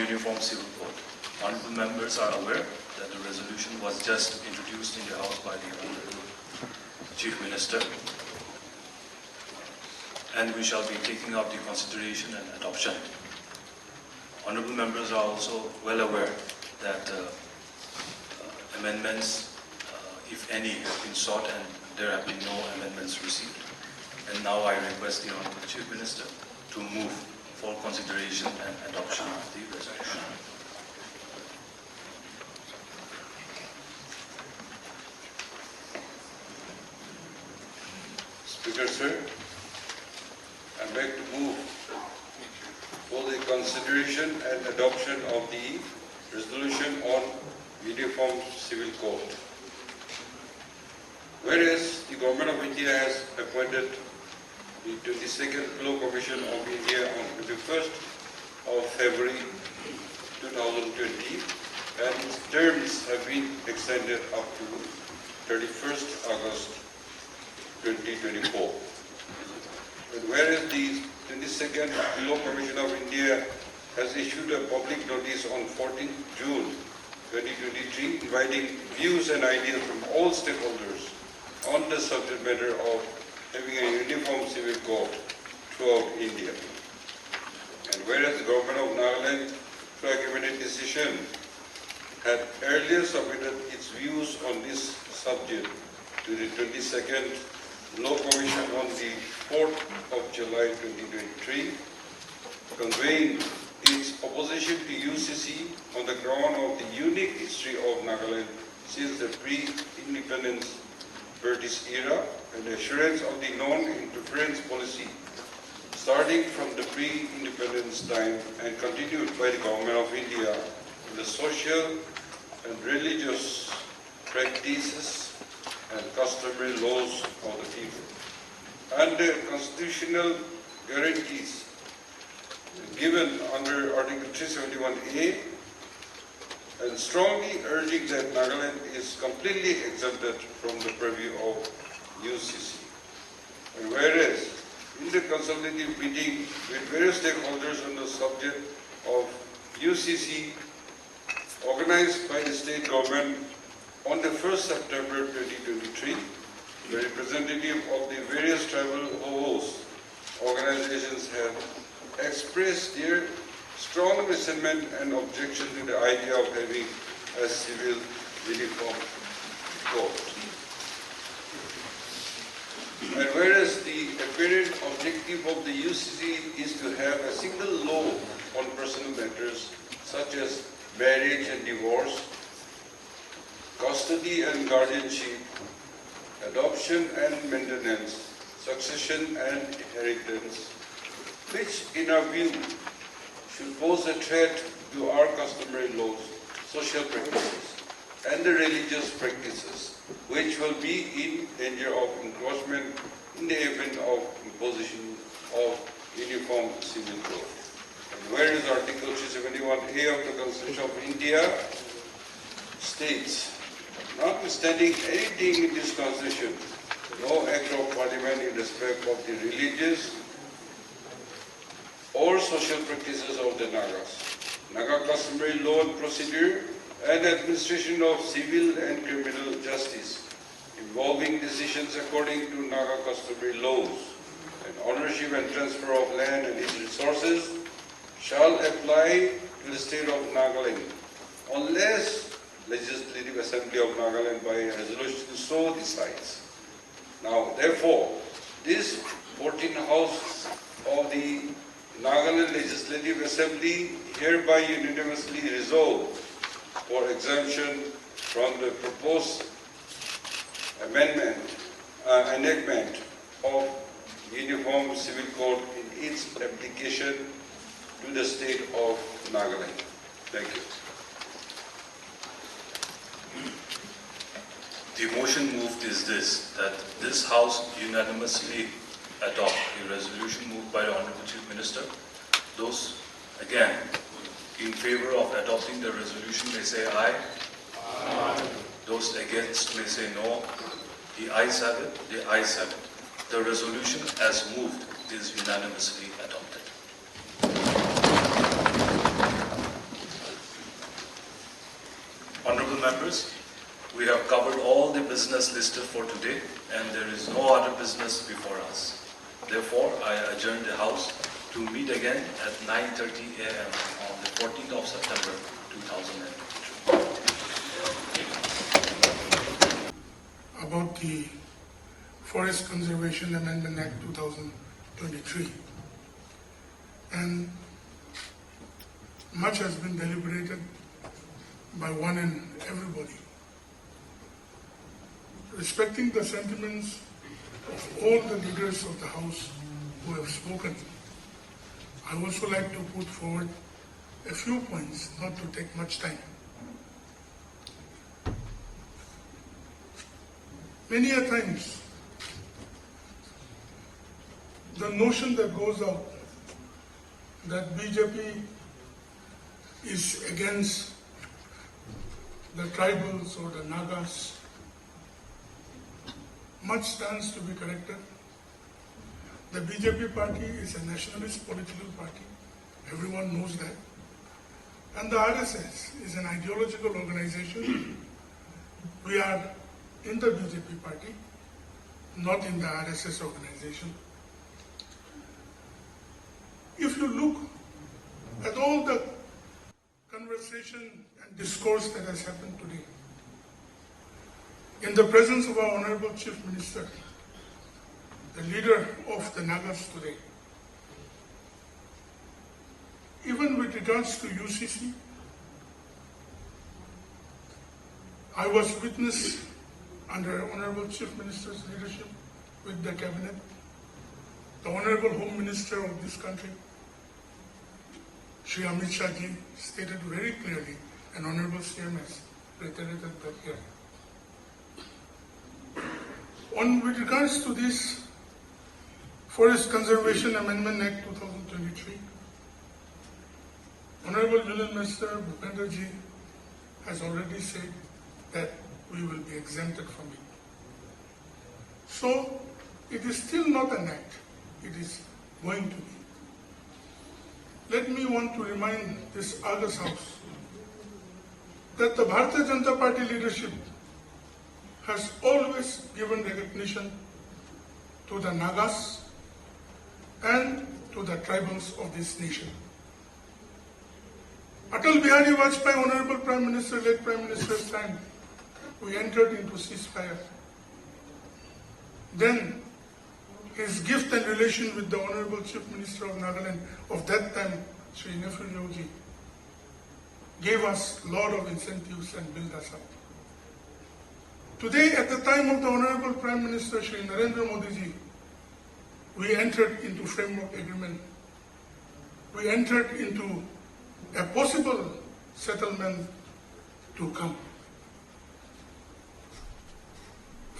Uniform Civil Code. Honorable members are aware that the resolution was just introduced in the House by the Honorable Chief Minister, and we shall be taking up the consideration and adoption. Honorable members are also well aware that amendments, if any, have been sought and there have been no amendments received. And now I request the Honorable Chief Minister to move for consideration and adoption of the resolution. Speaker, sir, I'd like to move for the consideration and adoption of the resolution on Uniform Civil Code. Whereas the Government of India has appointed the 22nd Law Commission of India on 21st of February 2020, and its terms have been extended up to 31st August 2024. And whereas the 22nd Law Commission of India has issued a public notice on 14th June 2023 inviting views and ideas from all stakeholders on the subject matter of having a uniform civil code throughout India. And whereas the Government of Nagaland, through a cabinet decision, had earlier submitted its views on this subject to the 22nd Law Commission on the 4th of July 2023, conveying its opposition to UCC on the ground of the unique history of Nagaland since the pre-independence British era and assurance of the non-interference policy starting from the pre-independence time and continued by the Government of India in the social and religious practices and customary laws of the people, and the constitutional guarantees given under Article 371A, and strongly urging that Nagaland is completely exempted from the purview of UCC. And whereas in the consultative meeting with various stakeholders on the subject of UCC organized by the state government on the 1st September 2023, the representative of the various tribal host organizations have expressed their strong resentment and objection to the idea of having a civil uniform code. And whereas the apparent objective of the UCC is to have a single law on personal matters such as marriage and divorce, custody and guardianship, adoption and maintenance, succession and inheritance, which in our view should pose a threat to our customary laws, social practices, and the religious practices, which will be in danger of encroachment in the event of imposition of uniform civil code. And whereas Article 371A of the Constitution of India states, notwithstanding anything in this Constitution, no act of Parliament in respect of the religious or social practices of the Nagas, Naga customary law and procedure, and administration of civil and criminal justice, involving decisions according to Naga customary laws, and ownership and transfer of land and its resources shall apply to the state of Nagaland, unless Legislative Assembly of Nagaland by a resolution so decides. Now, therefore, this 14th House of the Nagaland Legislative Assembly hereby unanimously resolve for exemption from the proposed enactment of Uniform Civil Code in its application to the state of Nagaland. Thank you. The motion moved is this, that this House unanimously adopt the resolution moved by the Honorable Chief Minister. Those, again, in favor of adopting the resolution may say aye. Aye. Those against may say no. The ayes have it. The ayes have it. The resolution as moved is unanimously adopted. honorable members, we have covered all the business listed for today and there is no other business before us. Therefore, I adjourn the House to meet again at 9:30 a.m. on the 14th of September 2023. About the Forest Conservation Amendment Act 2023. And much has been deliberated by one and everybody. Respecting the sentiments of all the leaders of the House who have spoken, I would also like to put forward a few points, not to take much time. Many a times, the notion that goes out that BJP is against the tribals or the Nagas, much stands to be corrected. The BJP party is a nationalist political party. Everyone knows that. And the RSS is an ideological organization. We are in the BJP party, not in the RSS organization. If you look at all the conversation and discourse that has happened today, in the presence of our Honorable Chief Minister, the leader of the Nagas today, even with regards to UCC, I was witness under Honorable Chief Minister's leadership with the Cabinet, the Honorable Home Minister of this country, Shri Amit Shah ji, stated very clearly, and Honorable CM has reiterated that here. With regards to this Forest Conservation Amendment Act 2023, Honorable Union Minister Bhupender ji has already said that we will be exempted from it. So, it is still not an act, it is going to be. Let me want to remind this August House that the Bharatiya Janata Party leadership has always given recognition to the Nagas and to the tribals of this nation. Atal Bihari Vajpayee, Honorable Prime Minister, late Prime Minister's time, we entered into ceasefire. Then his gift and relation with the Honorable Chief Minister of Nagaland of that time, Shri Neiphiu Rio, gave us a lot of incentives and built us up. Today, at the time of the Honorable Prime Minister Shri Narendra Modi ji, we entered into framework agreement. We entered into a possible settlement to come.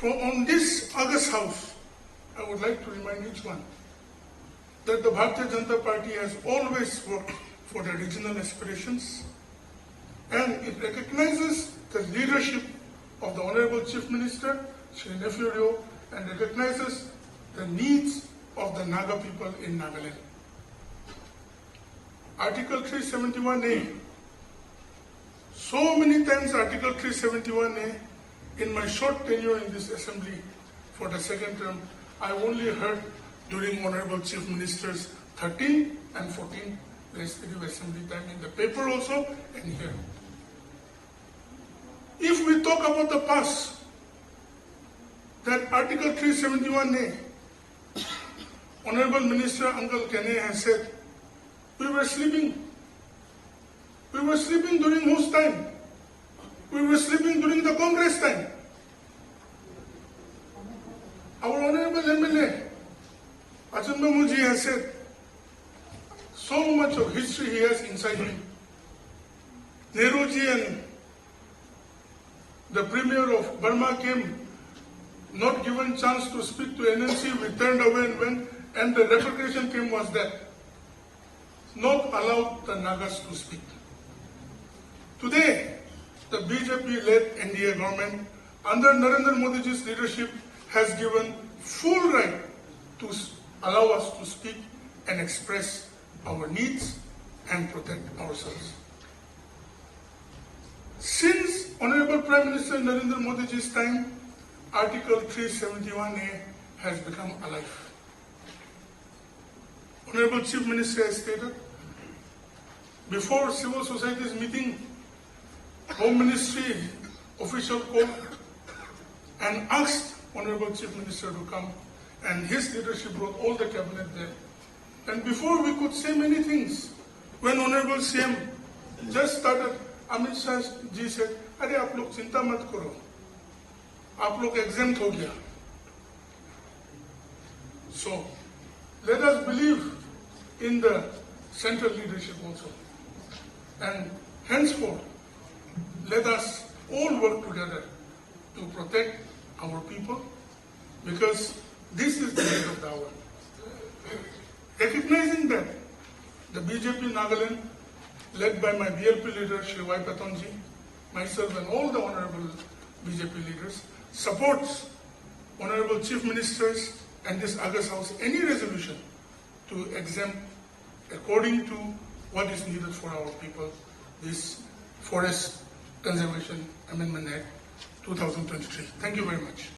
On this August House, I would like to remind each one that the Bharatiya Janata Party has always worked for the regional aspirations, and it recognizes the leadership of the Honorable Chief Minister, Shri Neiphiu Rio, and recognizes the needs of the Naga people in Nagaland. Article 371A. So many times Article 371A, in my short tenure in this assembly for the second term, I only heard during Honorable Chief Minister's 13 and 14 legislative assembly time in the paper also and here. If we talk about the past, that Article 371A, Honorable Minister Uncle Kene has said, we were sleeping. We were sleeping during whose time? We were sleeping during the Congress time. Our Honorable MLA, Ajahn Bamuji has said, so much of history he has inside him. Nehruji and the Premier of Burma came, not given chance to speak to NLC, we turned away and went, and the repercussion came was that not allowed the Nagas to speak. Today, the BJP-led NDA government, under Narendra Modi's leadership, has given full right to allow us to speak and express our needs and protect ourselves. Since Honorable Prime Minister Narendra Modi's time, Article 371A has become alive. Honorable Chief Minister has stated, before civil society's meeting, Home Ministry official called and asked Honorable Chief Minister to come, and his leadership brought all the cabinet there. And before we could say many things, when Honorable CM just started, Amit Shah ji said, "Arey aap log chinta mat karo, aap log exempt ho gaya." So let us believe in the central leadership also, and henceforth let us all work together to protect our people, because this is the need of the hour. Recognizing that the BJP Nagaland, led by my BLP leader Shri Y. Patonji, myself and all the honorable BJP leaders, supports honorable chief ministers and this August House any resolution to exempt according to what is needed for our people this Forest Conservation Amendment Act 2023. Thank you very much.